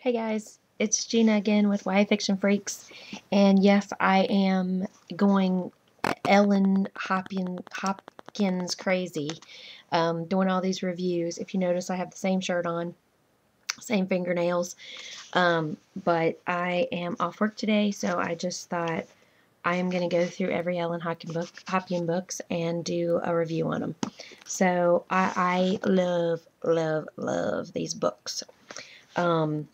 Hey guys, it's Gina again with YA Fiction Freaks, and yes, I am going Ellen Hopkins crazy, doing all these reviews. If you notice, I have the same shirt on, same fingernails, but I am off work today, so I just thought I am going to go through every Hopkins books and do a review on them. So I love these books. Um,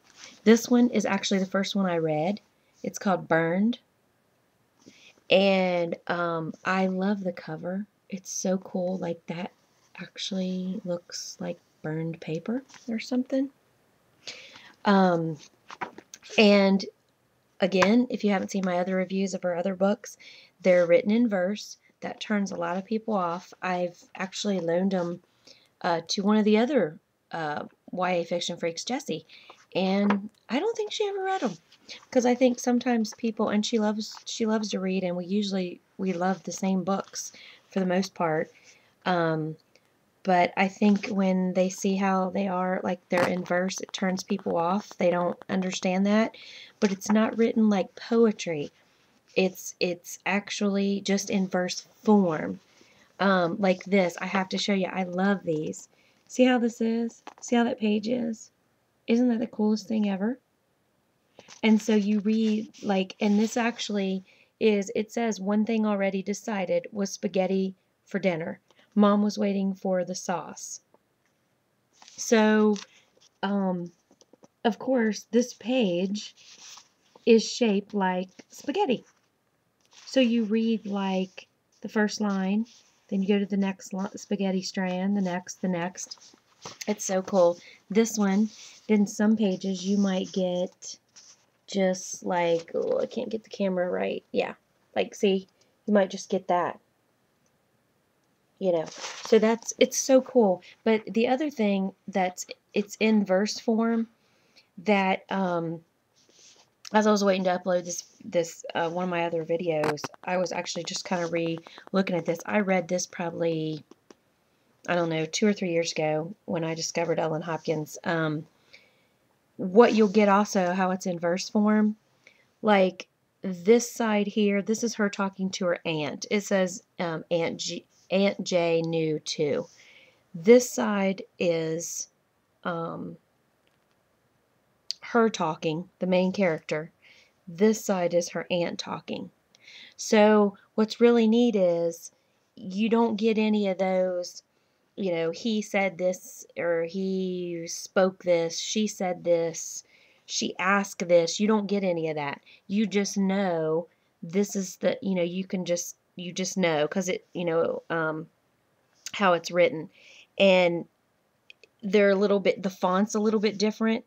this one is actually the first one I read. It's called Burned, and I love the cover. It's so cool. Like that actually looks like burned paper or something. Um, and again, if you haven't seen my other reviews of her other books, they're written in verse. That turns a lot of people off. I've actually loaned them to one of the other YA Fiction Freaks, Jessie, and I don't think she ever read them because I think sometimes people, and she loves to read, and we love the same books for the most part. Um, but I think when they see how they are, like they're in verse, it turns people off. They don't understand that, but it's not written like poetry. It's actually just in verse form. Like this. I have to show you. I love these. See how this is? See how that page is? Isn't that the coolest thing ever? And so you read, like, and this actually is, it says, one thing already decided was spaghetti for dinner. Mom was waiting for the sauce. So, um, of course, this page is shaped like spaghetti. So you read, like, the first line, then you go to the next spaghetti strand, the next. It's so cool. This one, then some pages you might get just like, oh, I can't get the camera right. Yeah, like, see, you might just get that, So it's so cool. But the other thing it's in verse form that, as I was waiting to upload this one of my other videos, I was actually just kind of looking at this. I read this probably, I don't know, 2 or 3 years ago when I discovered Ellen Hopkins. What you'll get also, how it's in verse form, like this side here, this is her talking to her aunt. It says Aunt J knew too. This side is her talking, the main character. This side is her aunt talking. So what's really neat is you don't get any of those, he said this, or he spoke this, she said this, she asked this. You don't get any of that. You just know this is you just know because how it's written. And they're a little bit, the font's a little bit different,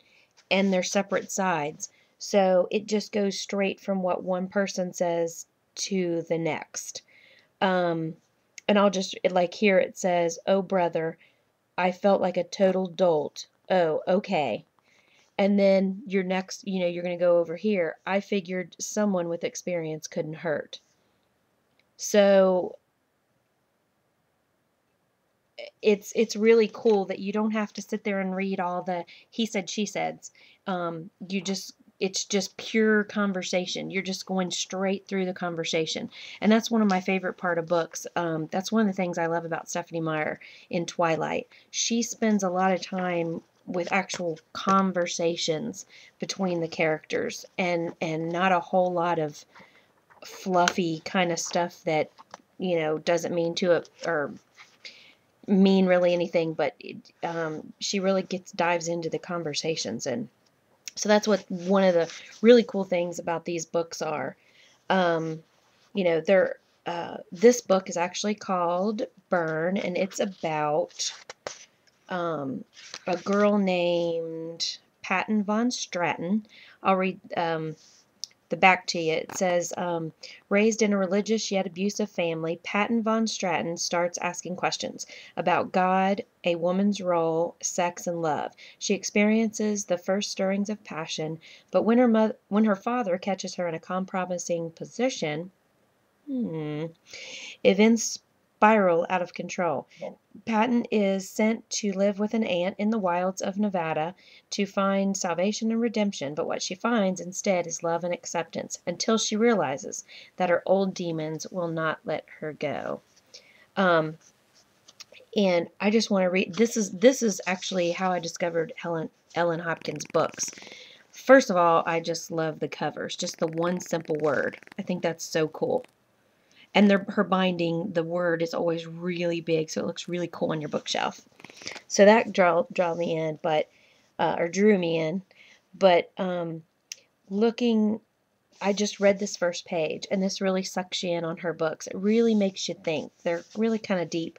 and they're separate sides. So it just goes straight from what one person says to the next. And I'll just, like here it says, "Oh, brother, I felt like a total dolt. Oh, okay." And then your next, you're going to go over here. "I figured someone with experience couldn't hurt." So it's really cool that you don't have to sit there and read all the he said, she said. It's just pure conversation. You're just going straight through the conversation. And that's one of my favorite part of books. That's one of the things I love about Stephanie Meyer in Twilight. She spends a lot of time with actual conversations between the characters, and not a whole lot of fluffy kind of stuff that doesn't mean to it or mean really anything, but she really dives into the conversations. And so that's what one of the really cool things about these books are. They're this book is actually called Burn, and it's about a girl named Patton Von Stratton. I'll read the back to you. It says, raised in a religious yet abusive family, Patton Von Stratton starts asking questions about God, a woman's role, sex, and love. She experiences the first stirrings of passion, but when her father catches her in a compromising position, events spiral out of control. Patton is sent to live with an aunt in the wilds of Nevada to find salvation and redemption, but what she finds instead is love and acceptance until she realizes that her old demons will not let her go. And I just want to read, this is actually how I discovered Ellen Hopkins books. First of all, I just love the covers, just the one simple word. I think that's so cool. And her binding, the word is always really big, so it looks really cool on your bookshelf. So that drew me in, but or drew me in. But looking, I just read this first page, and this really sucks you in on her books. It really makes you think. They're really kind of deep.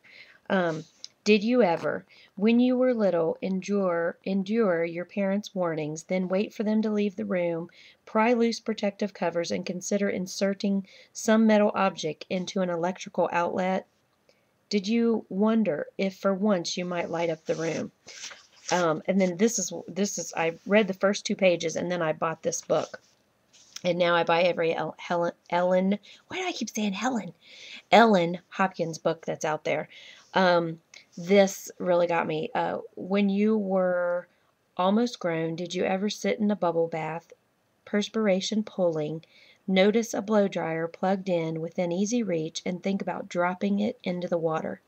Did you ever, when you were little, endure your parents' warnings, then wait for them to leave the room, pry loose protective covers, and consider inserting some metal object into an electrical outlet? Did you wonder if for once you might light up the room? And then this is I read the first 2 pages, and then I bought this book. And now I buy every Ellen, why do I keep saying Helen? Ellen Hopkins book that's out there. This really got me. When you were almost grown, did you ever sit in a bubble bath, perspiration pooling, notice a blow dryer plugged in within easy reach, and think about dropping it into the water?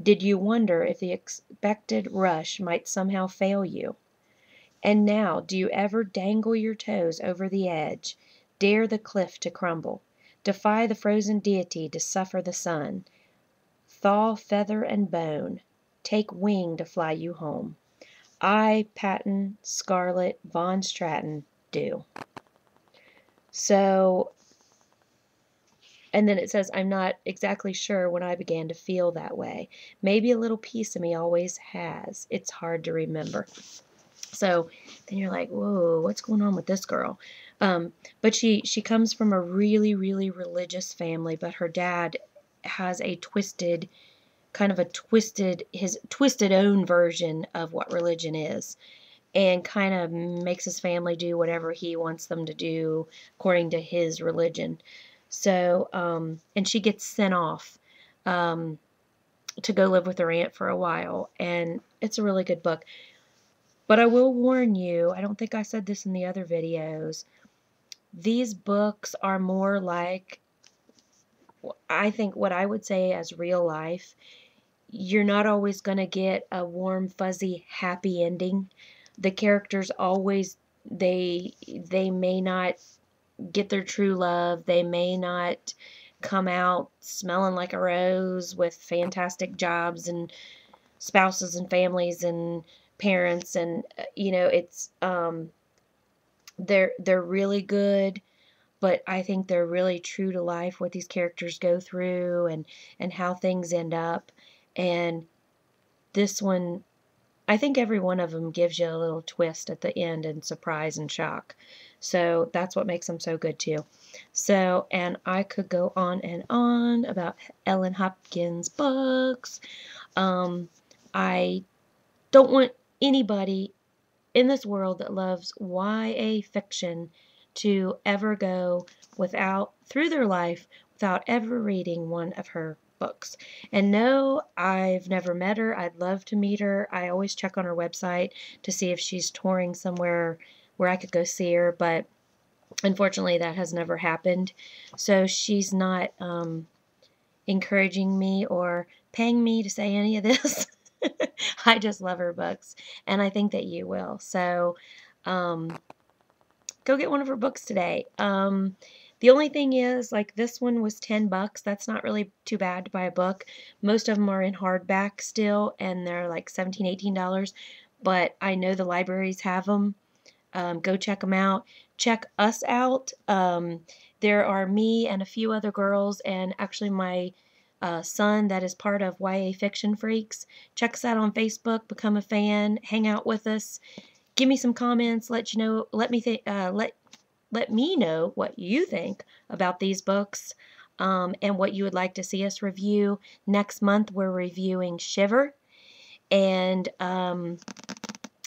Did you wonder if the expected rush might somehow fail you? And now, do you ever dangle your toes over the edge, dare the cliff to crumble, defy the frozen deity to suffer the sun, thaw feather and bone, take wing to fly you home? I, Patton, Scarlett, Von Stratton, do. So, and then it says, I'm not exactly sure when I began to feel that way. Maybe a little piece of me always has. It's hard to remember. So then you're like, whoa, what's going on with this girl? But she comes from a really, really religious family, but her dad has his twisted own version of what religion is, and kind of makes his family do whatever he wants them to do according to his religion. So, and she gets sent off to go live with her aunt for a while, and it's a really good book. But I will warn you, I don't think I said this in the other videos, these books are more like, I think, what I would say as real life. You're not always going to get a warm, fuzzy, happy ending. The characters always, they may not get their true love. They may not come out smelling like a rose with fantastic jobs and spouses and families and parents, and it's they're really good, but I think they're really true to life, what these characters go through and how things end up. And this one, I think every one of them gives you a little twist at the end and surprise and shock. So that's what makes them so good too. So, and I could go on and on about Ellen Hopkins books. I don't want anybody in this world that loves YA fiction to ever go through their life without ever reading one of her books. And no, I've never met her. I'd love to meet her. I always check on her website to see if she's touring somewhere where I could go see her, but unfortunately that has never happened. So she's not encouraging me or paying me to say any of this. I just love her books, and I think that you will. So go get one of her books today. The only thing is, like, this one was $10. That's not really too bad to buy a book. Most of them are in hardback still, and they're like $17, $18. But I know the libraries have them. Go check them out. Check us out. There are me and a few other girls, and actually my son that is part of YA Fiction Freaks. Check us out on Facebook. Become a fan. Hang out with us. Give me some comments. Let me know what you think about these books, and what you would like to see us review. Next month we're reviewing Shiver and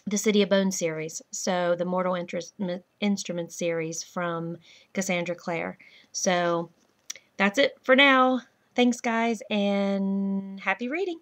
the City of Bones series, so the Mortal Instruments series from Cassandra Clare. So that's it for now. Thanks, guys, and happy reading.